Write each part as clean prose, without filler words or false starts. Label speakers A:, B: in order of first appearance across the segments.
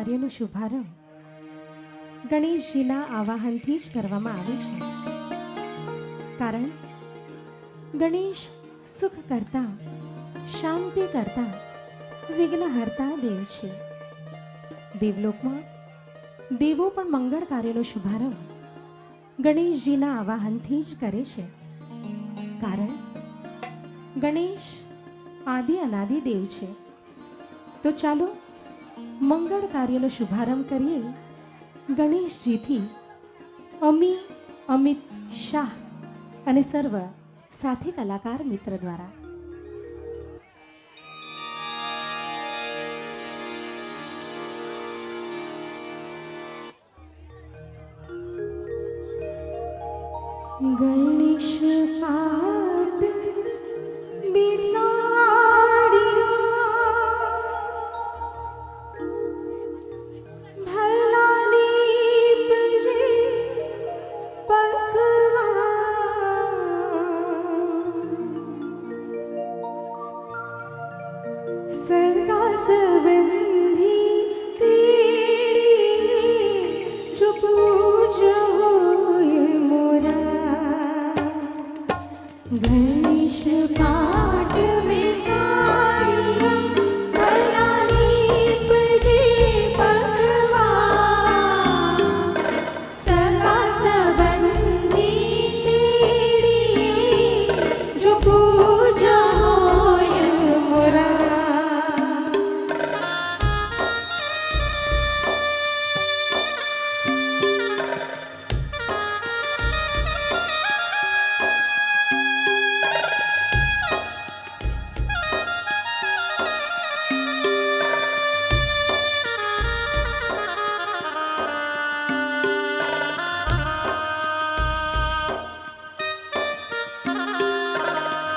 A: કાર્યનો શુભારંભ ગણેશજીના આવાહનથી જ કરવામાં આવે છે. કારણ ગણેશ સુખ કરતા, શાંતિ કરતા, વિઘ્નહર્તા દેવ છે. દેવલોકમાં દેવો પણ મંગળ કાર્યનો શુભારંભ ગણેશજીના આવાહનથી જ કરે છે. કારણ ગણેશ આદિ અનાદિ દેવ છે. તો ચાલો મંગળ કાર્યનો શુભારંભ કરીએ ગણેશજીથી. અમિત શાહ અને સર્વ સાથી કલાકાર મિત્ર દ્વારા. ગણેશ પાઠ गणेश पाठ बेसाड़िया भलानी पजे पकवान सगा संबंधी तेड़ी जो पूजा होय मोरा.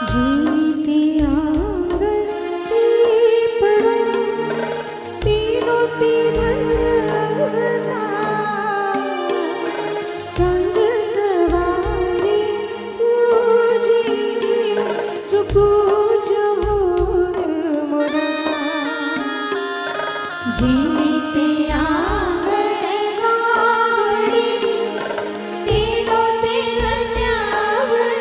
A: जीते आंगण पड़ो तीनों धन्यवता संज सवारी पूजी जो पूजो मोरा. जीते आंगण गाड़ी तीनों धन्यवता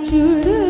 A: चूड़